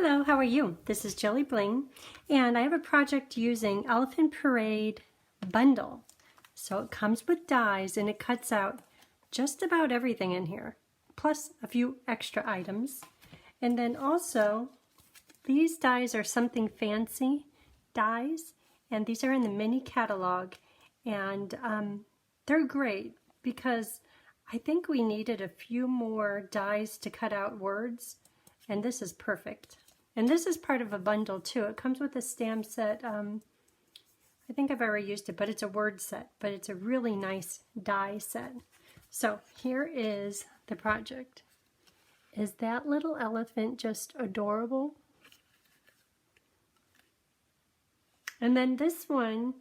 Hello, how are you? This is Jelly Bling, and I have a project using Elephant Parade bundle. So it comes with dies and it cuts out just about everything in here, plus a few extra items. And then also, these dies are something fancy dies, and these are in the mini catalog, and they're great because I think we needed a few more dies to cut out words, and this is perfect. And this is part of a bundle too. It comes with a stamp set. I think I've already used it, but it's a word set, but it's a really nice die set. So here is the project. Is that little elephant just adorable? And then this one,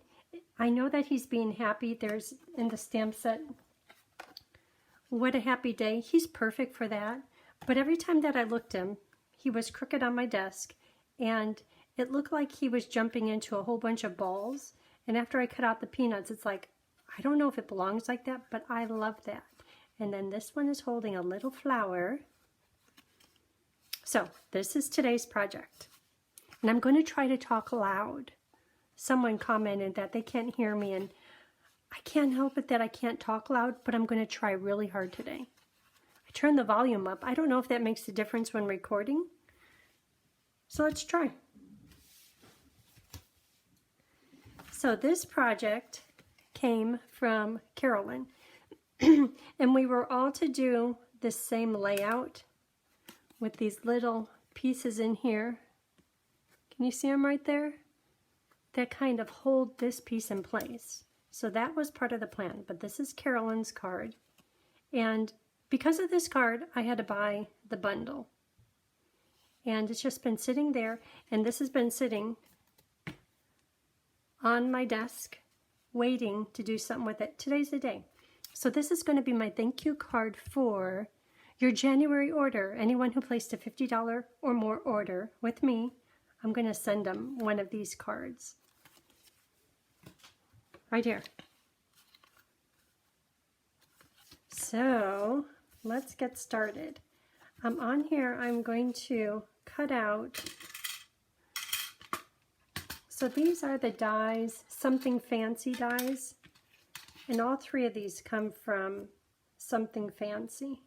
I know that he's being happy. There's in the stamp set, what a happy day. He's perfect for that. But every time that I looked him, he was crooked on my desk, and it looked like he was jumping into a whole bunch of balls. And after I cut out the peanuts, it's like, I don't know if it belongs like that, but I love that. And then this one is holding a little flower. So this is today's project. And I'm going to try to talk loud. Someone commented that they can't hear me, and I can't help it that I can't talk loud, but I'm going to try really hard today. I turned the volume up. I don't know if that makes a difference when recording. So let's try. So this project came from Carolyn. And we were all to do the same layout with these little pieces in here. Can you see them right there? That kind of hold this piece in place. So that was part of the plan, but this is Carolyn's card. And because of this card, I had to buy the bundle. And it's just been sitting there, and this has been sitting on my desk, waiting to do something with it. Today's the day. So this is going to be my thank you card for your January order. Anyone who placed a $50 or more order with me, I'm going to send them one of these cards. Right here. So let's get started. On here, I'm going to cut out, so these are the dies, something fancy dies, and all three of these come from something fancy.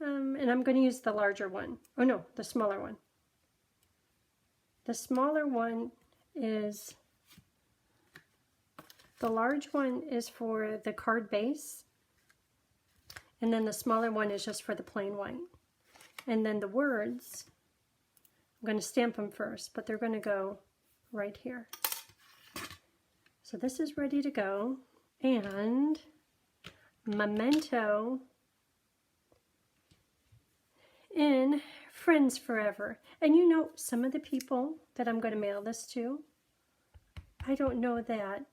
And I'm going to use the larger one. Oh no, the smaller one. The smaller one is, the large one is for the card base, and then the smaller one is just for the plain white. And then the words, I'm going to stamp them first, but they're going to go right here. So this is ready to go. And memento in Friends Forever. And you know, some of the people that I'm going to mail this to, I don't know that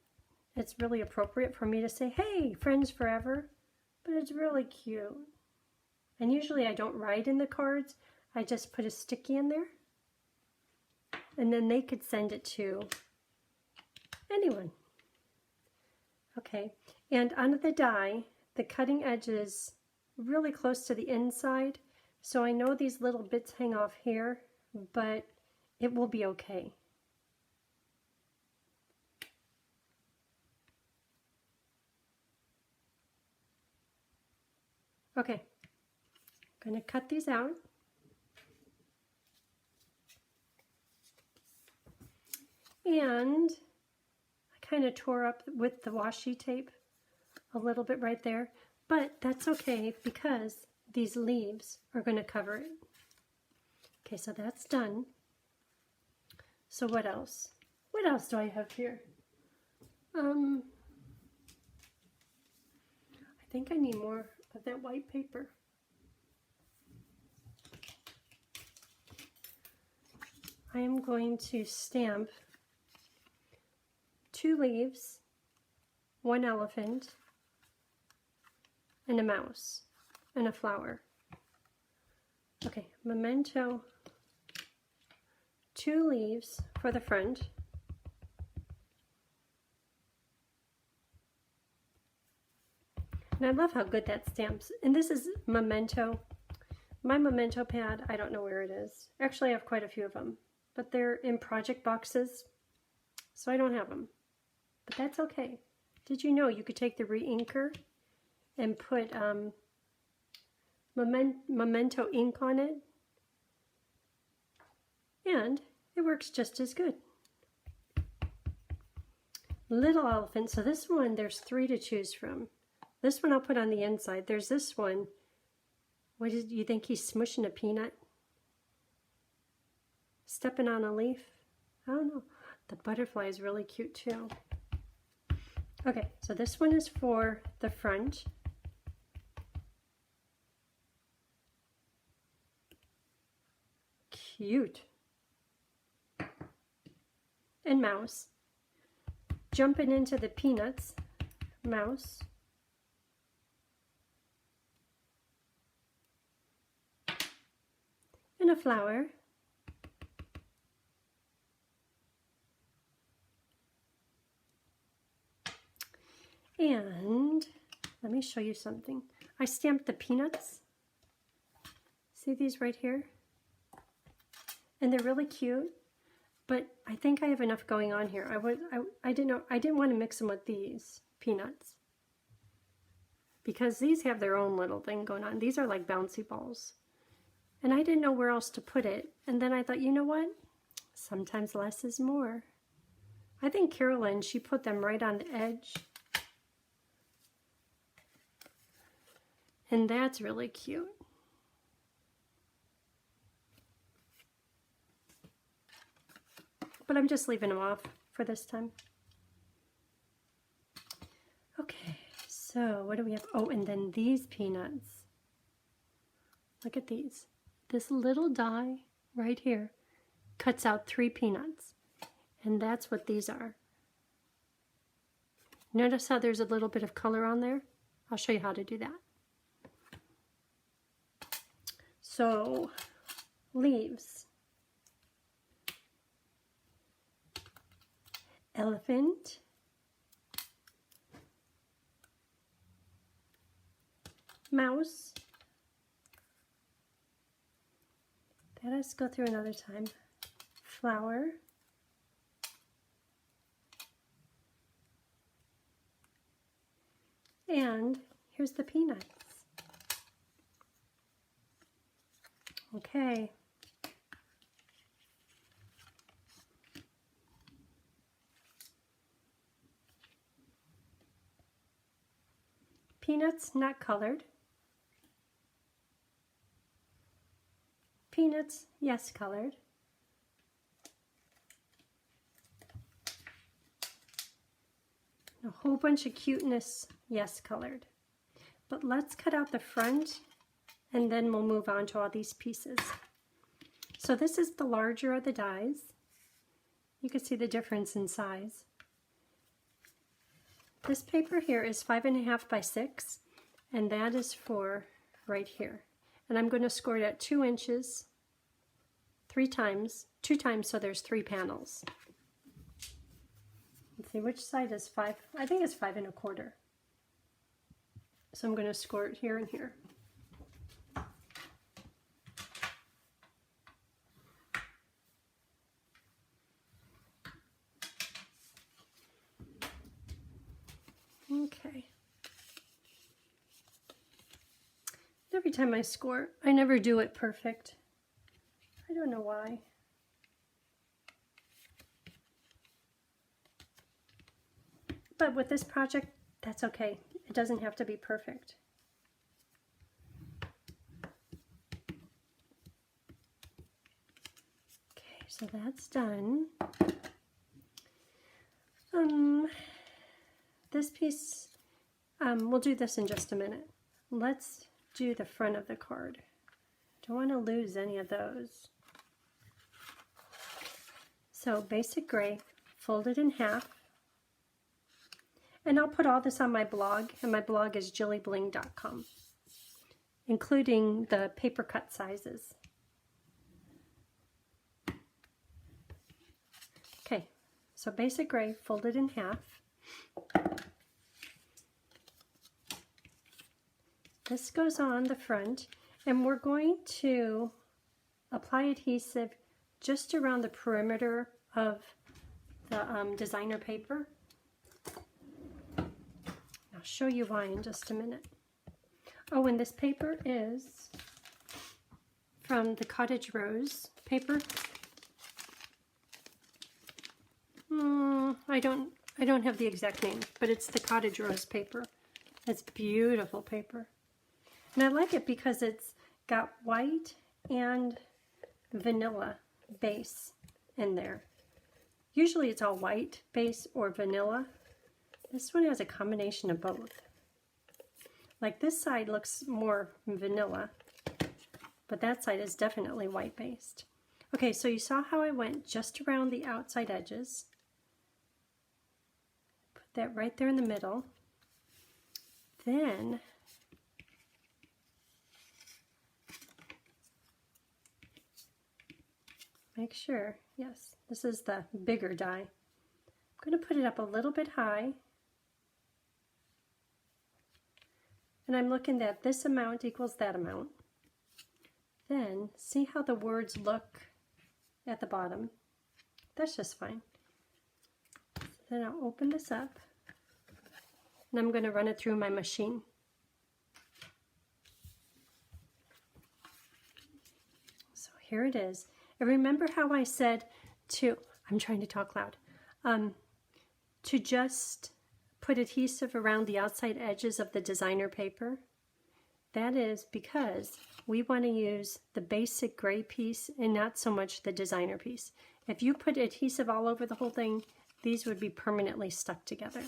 it's really appropriate for me to say, hey, Friends Forever, but it's really cute. And usually I don't write in the cards, I just put a sticky in there. And then they could send it to anyone. Okay, and on the die, the cutting edge is really close to the inside. So I know these little bits hang off here, but it will be okay. Okay, I'm going to cut these out. And I kind of tore up with the washi tape a little bit right there, but that's okay because these leaves are going to cover it. Okay, so that's done. So what else? What else do I have here? I think I need more of that white paper. I am going to stamp 2 leaves, 1 elephant, and a mouse, and a flower. Okay, memento, 2 leaves for the front, and I love how good that stamps. And this is memento My memento pad, I don't know where it is. Actually, I have quite a few of them, but they're in project boxes, so I don't have them. But that's okay. Did you know you could take the re-inker and put memento ink on it? And it works just as good. Little elephant. So this one, there's 3 to choose from. This one I'll put on the inside. There's this one. What do you think he's smushing a peanut? Stepping on a leaf? I don't know. The butterfly is really cute too. Okay, so this one is for the front. Cute. And mouse. Jumping into the peanuts. Mouse. And a flower. And let me show you something. I stamped the peanuts. See these right here? And they're really cute, but I think I have enough going on here. I didn't want to mix them with these peanuts because these have their own little thing going on. These are like bouncy balls. And I didn't know where else to put it. And then I thought, you know what? Sometimes less is more. I think Carolyn, she put them right on the edge. And that's really cute. But I'm just leaving them off for this time. Okay, so what do we have? Oh, and then these peanuts. Look at these. This little die right here cuts out 3 peanuts. And that's what these are. Notice how there's a little bit of color on there? I'll show you how to do that. So, leaves. Elephant. Mouse. Let us go through another time. Flower. And here's the peanuts. Okay. Peanuts not colored. Peanuts, yes, colored. A whole bunch of cuteness, yes, colored. But let's cut out the front and then we'll move on to all these pieces. So this is the larger of the dies. You can see the difference in size. This paper here is 5.5 by 6, and that is for right here. And I'm going to score it at 2 inches, 2 times, so there's 3 panels. Let's see, which side is 5? I think it's 5 1/4. So I'm going to score it here and here. Okay. Every time I score, I never do it perfect. I don't know why. But with this project, that's okay. It doesn't have to be perfect. Okay, so that's done. This piece, we'll do this in just a minute. Let's do the front of the card. Don't want to lose any of those. So basic gray, fold it in half. And I'll put all this on my blog, and my blog is jillybling.com, including the paper cut sizes. Okay, so basic gray, fold it in half. This goes on the front, And we're going to apply adhesive just around the perimeter of the designer paper. I'll show you why in just a minute. Oh, and this paper is from the Cottage Rose paper. I don't have the exact name, but it's the Cottage Rose paper. It's beautiful paper. And I like it because it's got white and vanilla base in there. Usually it's all white base or vanilla. This one has a combination of both. Like this side looks more vanilla, but that side is definitely white based. Okay, so you saw how I went just around the outside edges. Put that right there in the middle. Then make sure, yes, this is the bigger die. I'm going to put it up a little bit high. And I'm looking at this amount equals that amount. Then see how the words look at the bottom. That's just fine. Then I'll open this up and I'm going to run it through my machine. So here it is. And remember how I said I'm trying to talk loud, to just put adhesive around the outside edges of the designer paper? That is because we want to use the basic gray piece and not so much the designer piece. If you put adhesive all over the whole thing, these would be permanently stuck together.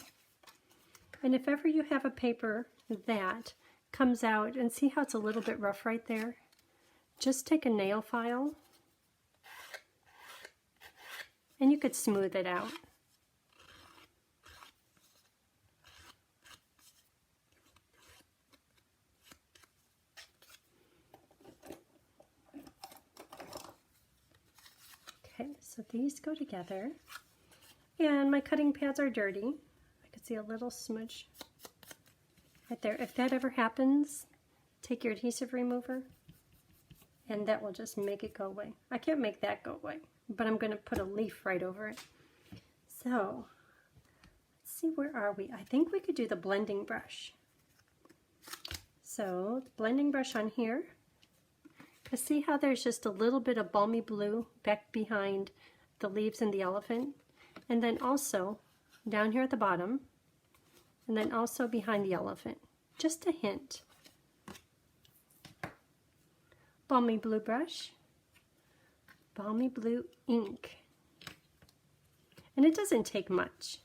And if ever you have a paper that comes out, and see how it's a little bit rough right there, just take a nail file and you could smooth it out. Okay, so these go together, and my cutting pads are dirty. I could see a little smudge right there. If that ever happens, take your adhesive remover and that will just make it go away. I can't make that go away, but I'm going to put a leaf right over it. So let's see, where are we? I think we could do the blending brush. So the blending brush on here. See how there's just a little bit of balmy blue back behind the leaves and the elephant, and then also down here at the bottom, and then also behind the elephant. Just a hint. Balmy blue brush, balmy blue ink, and it doesn't take much.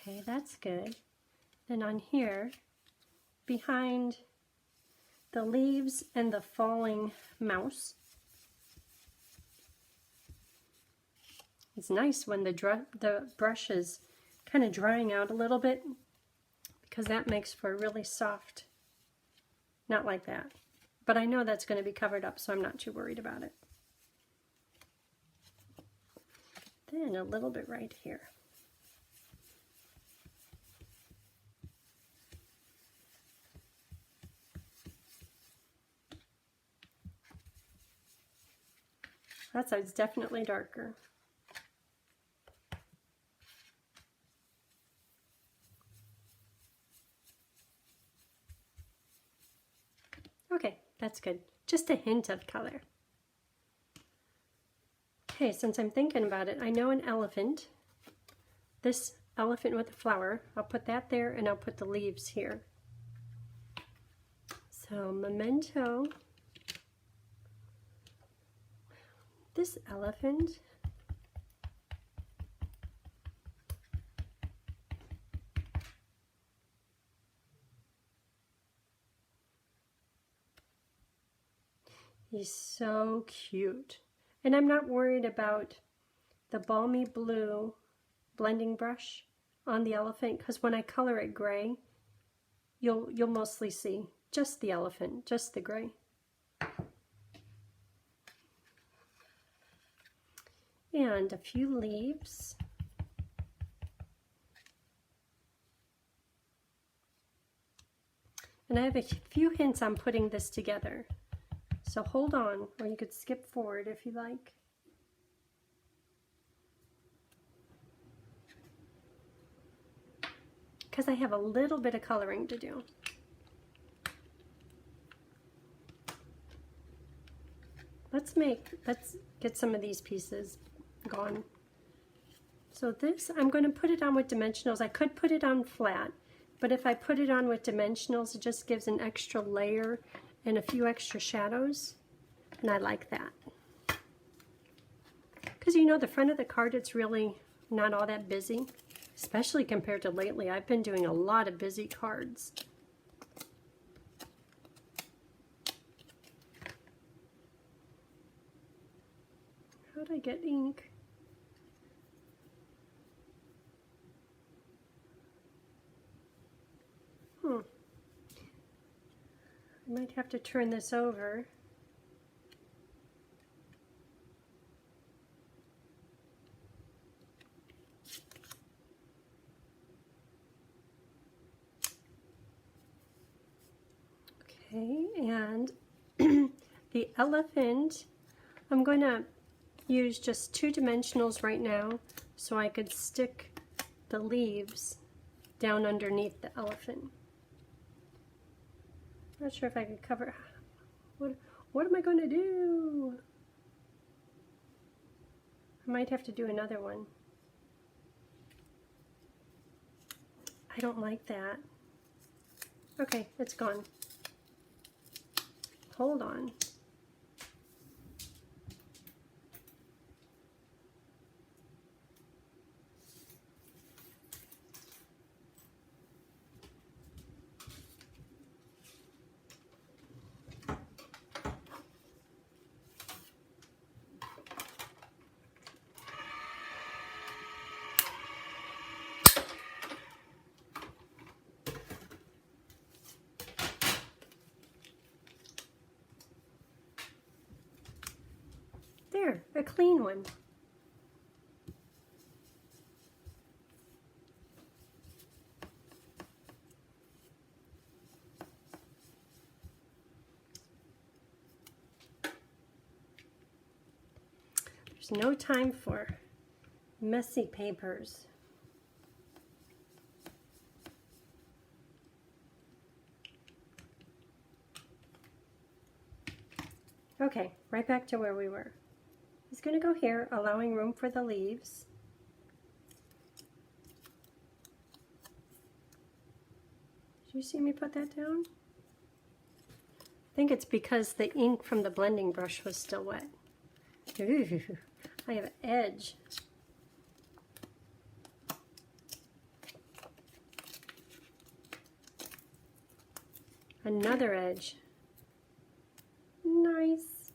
Okay, that's good. Then on here, behind the leaves and the falling mouse, it's nice when the brush is kind of drying out a little bit, because that makes for a really soft, not like that. But I know that's going to be covered up, so I'm not too worried about it. Then a little bit right here. That side's definitely darker. Okay, that's good. Just a hint of color. Okay, since I'm thinking about it, I know an elephant. This elephant with the flower, I'll put that there and I'll put the leaves here. So memento. This elephant, he's so cute. And I'm not worried about the balmy blue blending brush on the elephant, because when I color it gray, you'll mostly see just the elephant, just the gray. and a few leaves. And I have a few hints on putting this together. So hold on, or you could skip forward if you like. Because I have a little bit of coloring to do. Let's get some of these pieces gone. So this, I'm going to put it on with dimensionals. I could put it on flat, but if I put it on with dimensionals, it just gives an extra layer and a few extra shadows, and I like that. Because you know, the front of the card, it's really not all that busy, especially compared to lately. I've been doing a lot of busy cards. How'd I get ink? I might have to turn this over. Okay, and the elephant, I'm going to use just 2 dimensionals right now so I could stick the leaves down underneath the elephant. Not sure if I can cover. What am I going to do? I might have to do another one. I don't like that. Okay, it's gone. Hold on. There, a clean one. There's no time for messy papers. Okay, right back to where we were. It's going to go here, allowing room for the leaves. Did you see me put that down? I think it's because the ink from the blending brush was still wet. Ooh, I have an edge. Another edge. Nice.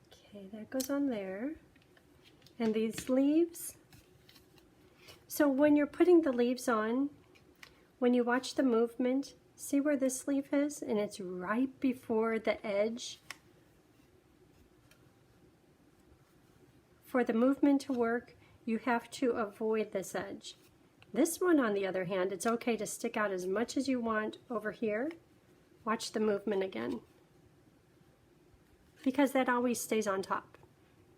Okay, that goes on there. And these leaves. So when you're putting the leaves on, when you watch the movement, see where this leaf is? And it's right before the edge. For the movement to work, you have to avoid this edge. This one, on the other hand, it's okay to stick out as much as you want over here. Watch the movement again, because that always stays on top.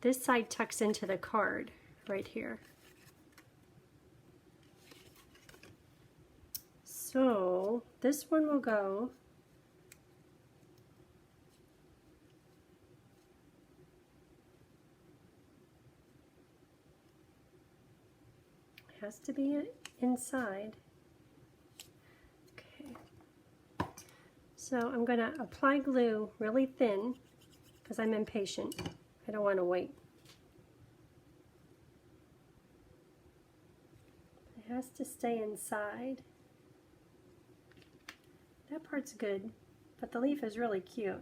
This side tucks into the card right here. So this one will go has to be inside. Okay. So I'm going to apply glue really thin because I'm impatient. I don't want to wait. It has to stay inside. That part's good, but the leaf is really cute.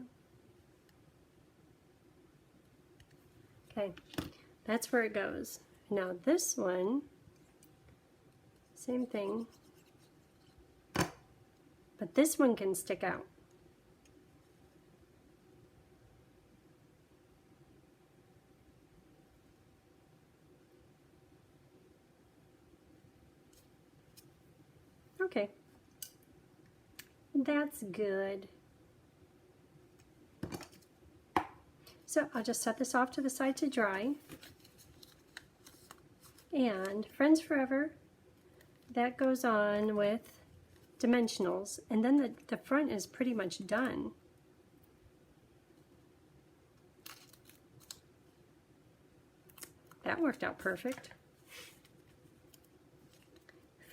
Okay, that's where it goes. Now this one, same thing, but this one can stick out. That's good. So I'll just set this off to the side to dry. And Friends Forever, that goes on with dimensionals. And then the front is pretty much done. That worked out perfect.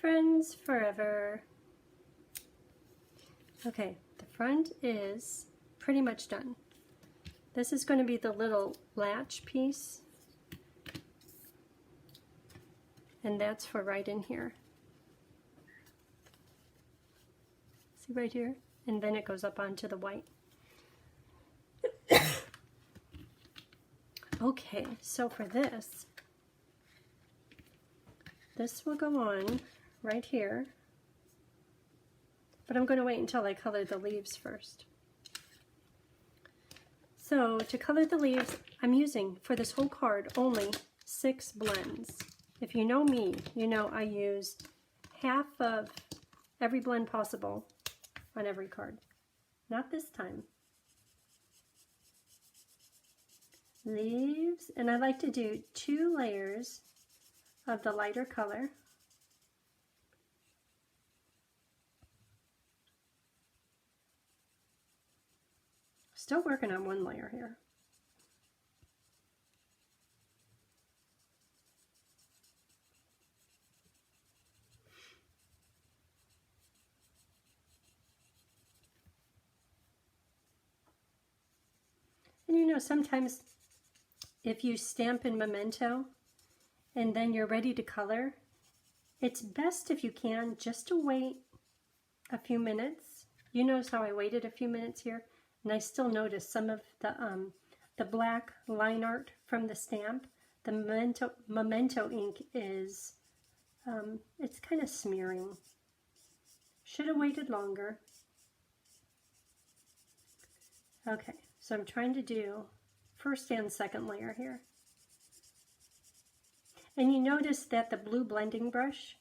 Friends Forever. Okay, the front is pretty much done. This is going to be the little latch piece. And that's for right in here. See right here? And then it goes up onto the white. Okay, so for this will go on right here. But I'm going to wait until I color the leaves first. So to color the leaves, I'm using for this whole card only 6 blends. If you know me, you know I used half of every blend possible on every card. Not this time. Leaves, and I like to do 2 layers of the lighter color. Still working on 1 layer here. And you know, sometimes if you stamp in Memento and then you're ready to color, it's best if you can just to wait a few minutes. You notice how I waited a few minutes here, and I still notice some of the black line art from the stamp. The Memento ink is, it's kind of smearing. Should have waited longer. Okay, so I'm trying to do first and second layer here. And you notice that the blue blending brush,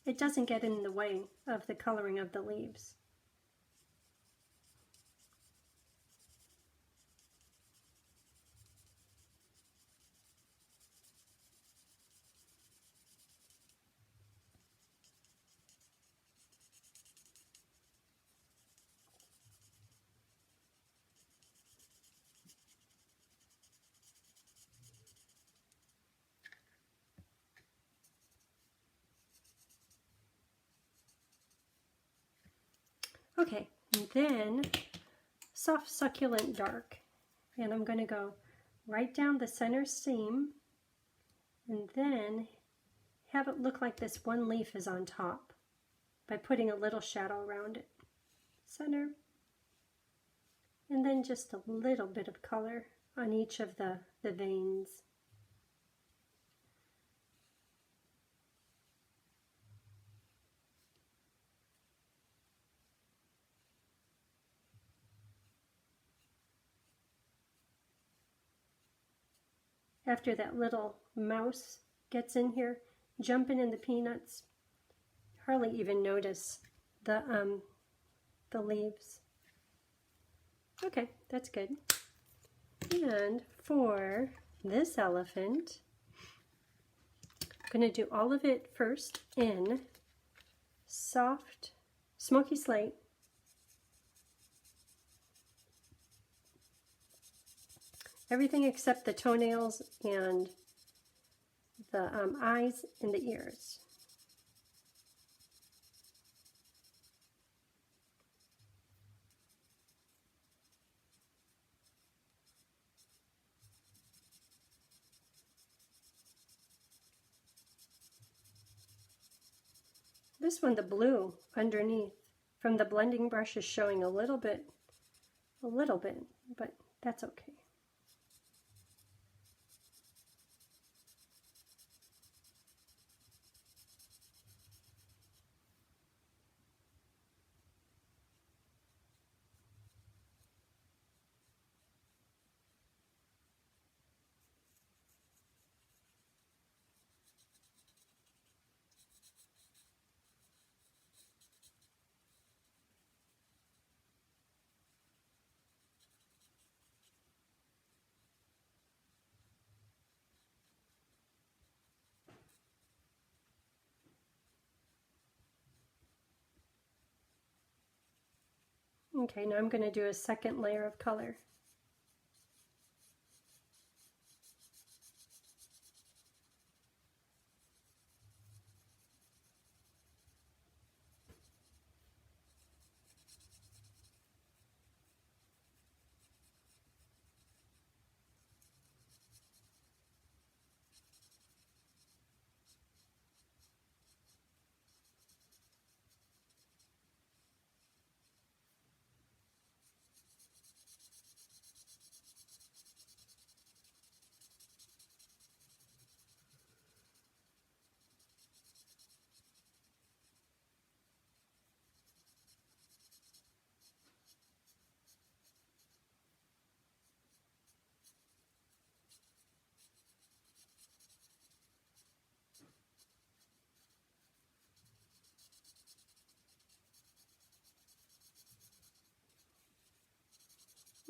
it doesn't get in the way of the coloring of the leaves. Okay, and then soft succulent dark, and I'm going to go right down the center seam and then have it look like this one leaf is on top by putting a little shadow around it. Center, and then just a little bit of color on each of the veins. After that little mouse gets in here, jumping in the peanuts, hardly even notice the leaves. Okay, that's good. And for this elephant, I'm going to do all of it first in soft smoky slate. Everything except the toenails and the eyes and the ears. This one, the blue underneath from the blending brush is showing a little bit, but that's okay. Okay, now I'm going to do a second layer of color.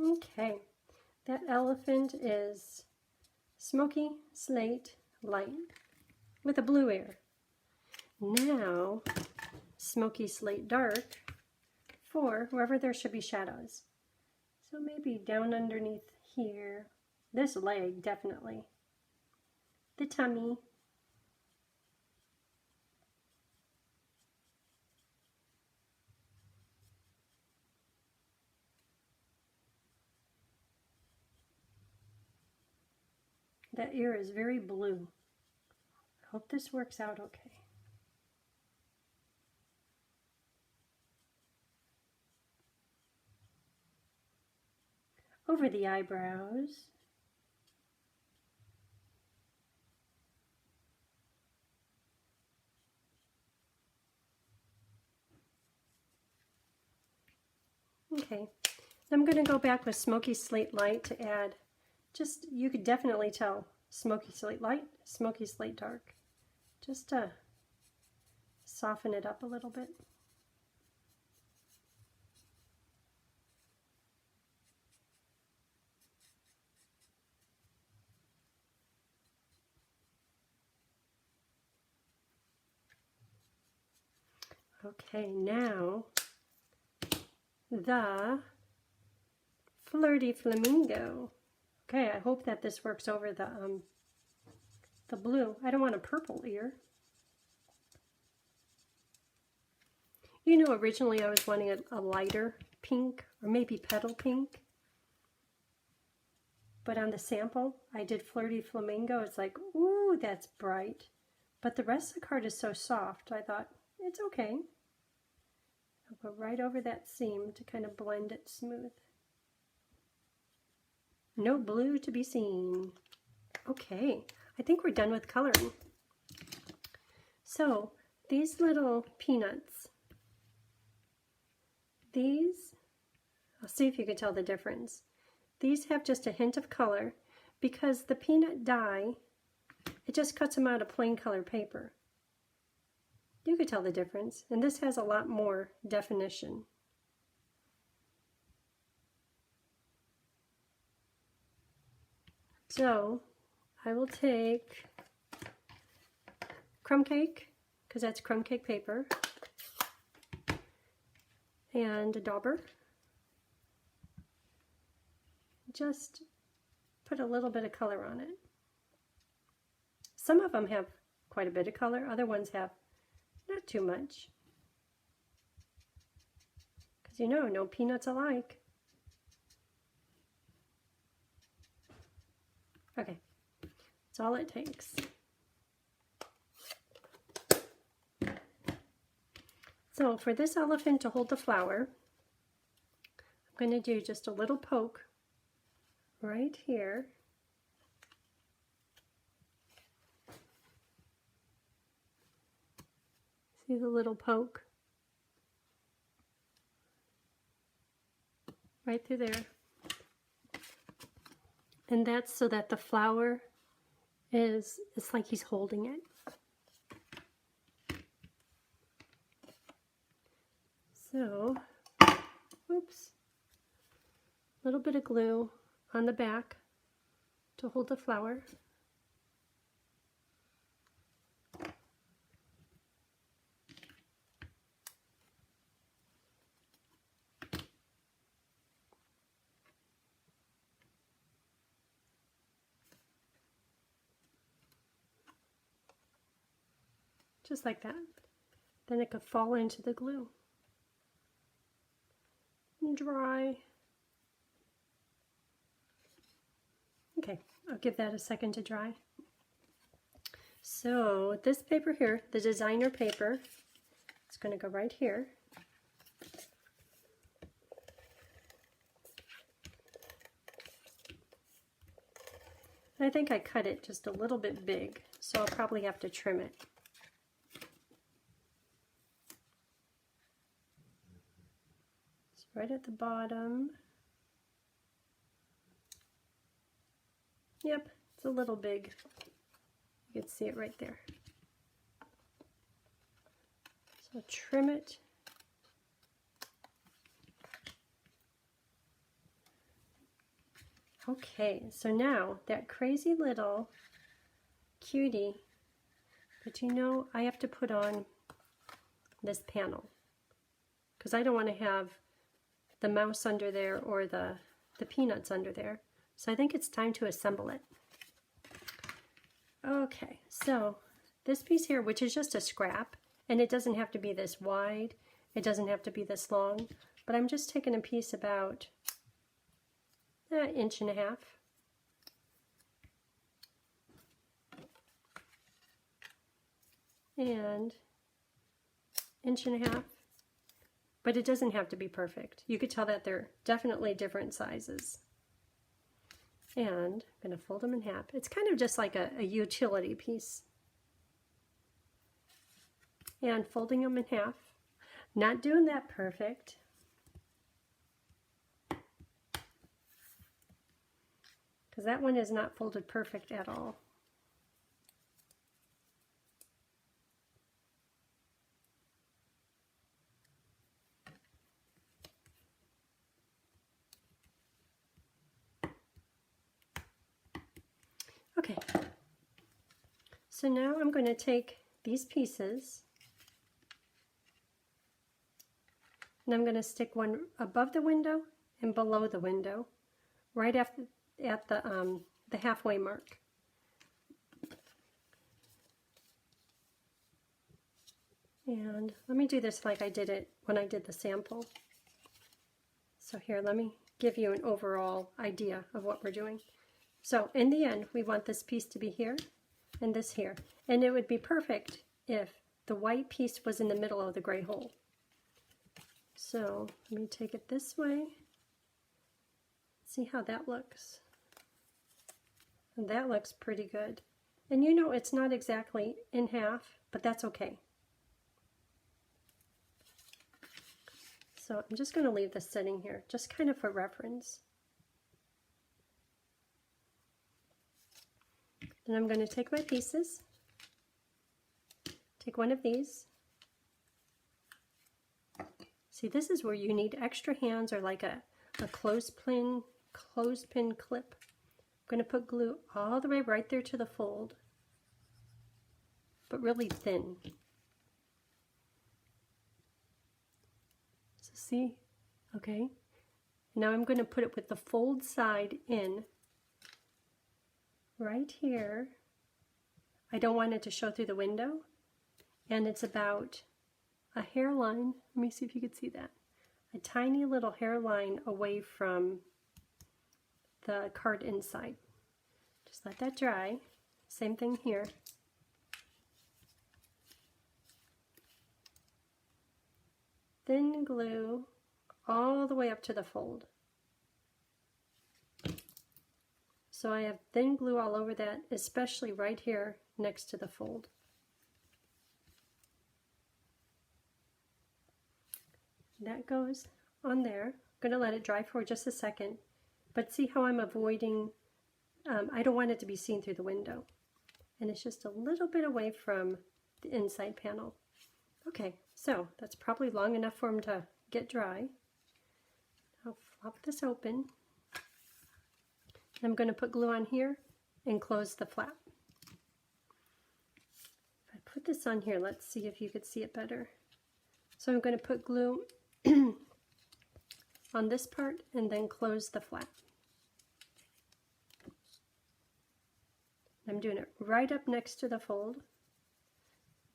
Okay, that elephant is smoky slate light with a blue ear. Now, smoky slate dark for wherever there should be shadows. So maybe down underneath here, this leg definitely, the tummy, that ear is very blue. I hope this works out okay. Over the eyebrows. Okay, I'm going to go back with smoky slate light to add, just, you could definitely tell, smoky slate light, smoky slate dark, just to soften it up a little bit. Okay, now the flirty flamingo. Okay, I hope that this works over the blue. I don't want a purple ear. You know, originally I was wanting a lighter pink, or maybe petal pink. But on the sample, I did flirty flamingo. It's like, ooh, that's bright. But the rest of the card is so soft, I thought, it's okay. I'll go right over that seam to kind of blend it smooth. No blue to be seen. Okay, I think we're done with coloring. So, these little peanuts, these, I'll see if you can tell the difference. These have just a hint of color because the peanut dye, it just cuts them out of plain color paper. You could tell the difference, and this has a lot more definition. So I will take crumb cake, because that's crumb cake paper, and a dauber. Just put a little bit of color on it. Some of them have quite a bit of color, other ones have not too much. Because you know, no peanuts alike. Okay, that's all it takes. So for this elephant to hold the flower, I'm going to do just a little poke right here. See the little poke? Right through there. And that's so that the flower is, it's like he's holding it. So, oops, a little bit of glue on the back to hold the flower. just like that. Then it could fall into the glue. And dry. Okay, I'll give that a second to dry. So this paper here, the designer paper, it's going to go right here. I think I cut it just a little bit big, so I'll probably have to trim it. It's right at the bottom. Yep, it's a little big. You can see it right there. So trim it. Okay, so now that crazy little cutie, but you know, I have to put on this panel because I don't want to have the mouse under there or the peanuts under there. So I think it's time to assemble it. Okay, so this piece here, which is just a scrap, and it doesn't have to be this wide, it doesn't have to be this long, but I'm just taking a piece about an inch and a half. And inch and a half, but it doesn't have to be perfect. You could tell that they're definitely different sizes. And I'm going to fold them in half. It's kind of just like a utility piece. And folding them in half. Not doing that perfect. Because that one is not folded perfect at all. Okay, so now I'm going to take these pieces and I'm going to stick one above the window and below the window, right at the halfway mark. And let me do this like I did it when I did the sample. So here, let me give you an overall idea of what we're doing. So in the end, we want this piece to be here and this here. And it would be perfect if the white piece was in the middle of the gray hole. So let me take it this way. See how that looks. And that looks pretty good. And you know it's not exactly in half, but that's okay. So I'm just going to leave this sitting here, just kind of for reference. Then I'm going to take my pieces, take one of these. See, this is where you need extra hands or like a clothespin clip. I'm going to put glue all the way right there to the fold, but really thin. So see, okay. Now I'm going to put it with the fold side in. Right here. I don't want it to show through the window, and it's about a hairline. Let me see if you can see that. A tiny little hairline away from the card inside. Just let that dry. Same thing here. Thin glue all the way up to the fold. So I have thin glue all over that, especially right here next to the fold. That goes on there. I'm going to let it dry for just a second, but see how I'm avoiding, I don't want it to be seen through the window. And it's just a little bit away from the inside panel. Okay, so that's probably long enough for them to get dry. I'll flop this open. I'm going to put glue on here and close the flap. If I put this on here, let's see if you could see it better. So I'm going to put glue on this part and then close the flap. I'm doing it right up next to the fold.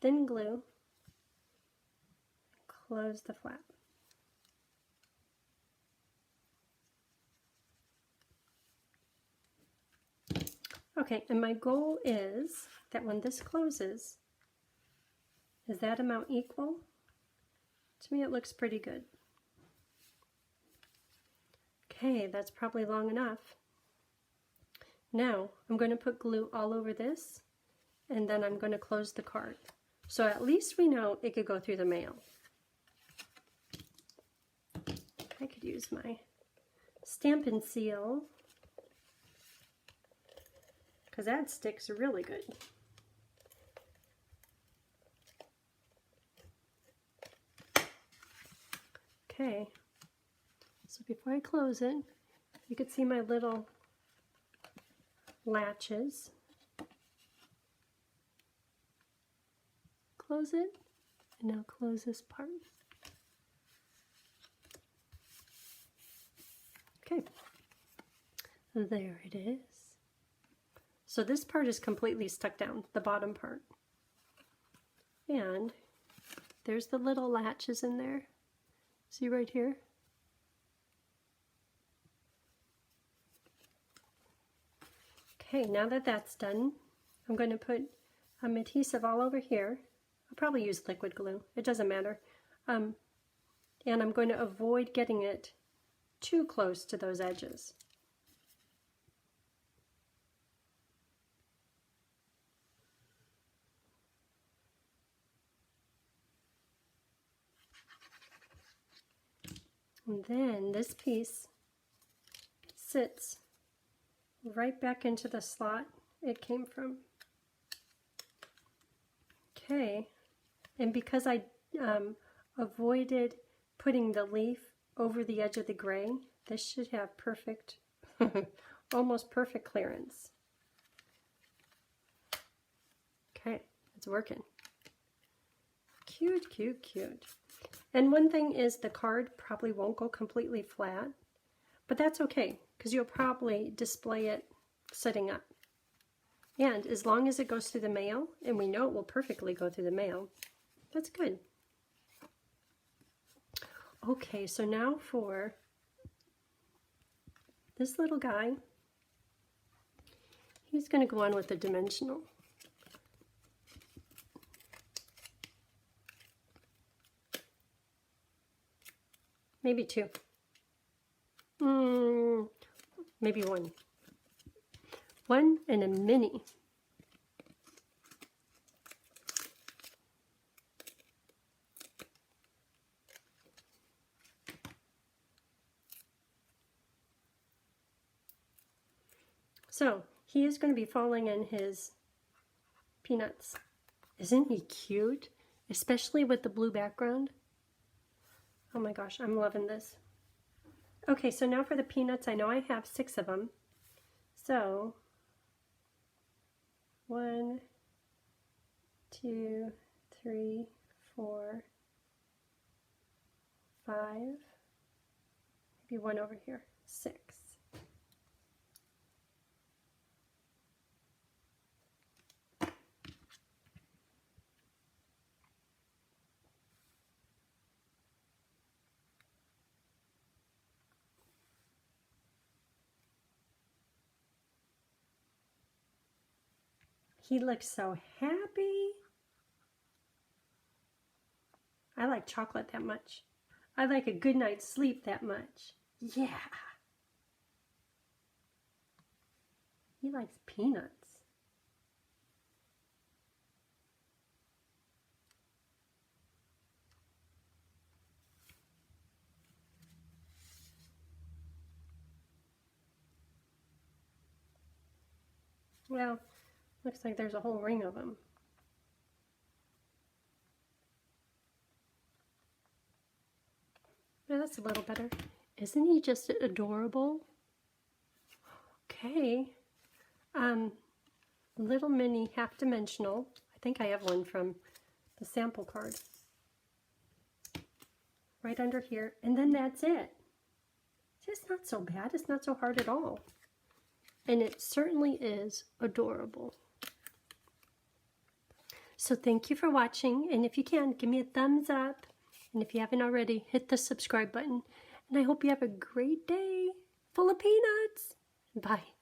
thin glue, close the flap. Okay, and my goal is that when this closes, is that amount equal? To me it looks pretty good. Okay, that's probably long enough. Now I'm going to put glue all over this, and then I'm going to close the card. So at least we know it could go through the mail. I could use my Stampin' Seal, because that sticks really good. Okay, so before I close it, you can see my little latches. Close it, and now close this part. Okay, there it is. So this part is completely stuck down, the bottom part. And there's the little latches in there. See right here? Okay, now that that's done, I'm going to put adhesive all over here. I'll probably use liquid glue. It doesn't matter. And I'm going to avoid getting it too close to those edges. And then this piece sits right back into the slot it came from. Okay, and because I avoided putting the leaf over the edge of the gray, this should have perfect, almost perfect clearance. Okay, it's working. Cute, cute, cute. And one thing is the card probably won't go completely flat, but that's okay, because you'll probably display it sitting up. And as long as it goes through the mail, and we know it will perfectly go through the mail, that's good. Okay, so now for this little guy, he's going to go on with the dimensional. Maybe two. Maybe one. One and a mini. So he is going to be falling in his peanuts. Isn't he cute? Especially with the blue background. Oh my gosh, I'm loving this. Okay, so now for the peanuts, I know I have 6 of them. So 1, 2, 3, 4, 5, maybe one over here, 6. He looks so happy. I like chocolate that much. I like a good night's sleep that much. Yeah. He likes peanuts. Well, looks like there's a whole ring of them. Yeah, that's a little better. Isn't he just adorable? Okay. Little mini half-dimensional. I think I have one from the sample card. Right under here. And then that's it. It's not so bad. It's not so hard at all. And it certainly is adorable. So thank you for watching, and if you can, give me a thumbs up. And if you haven't already, hit the subscribe button. And I hope you have a great day full of peanuts. Bye.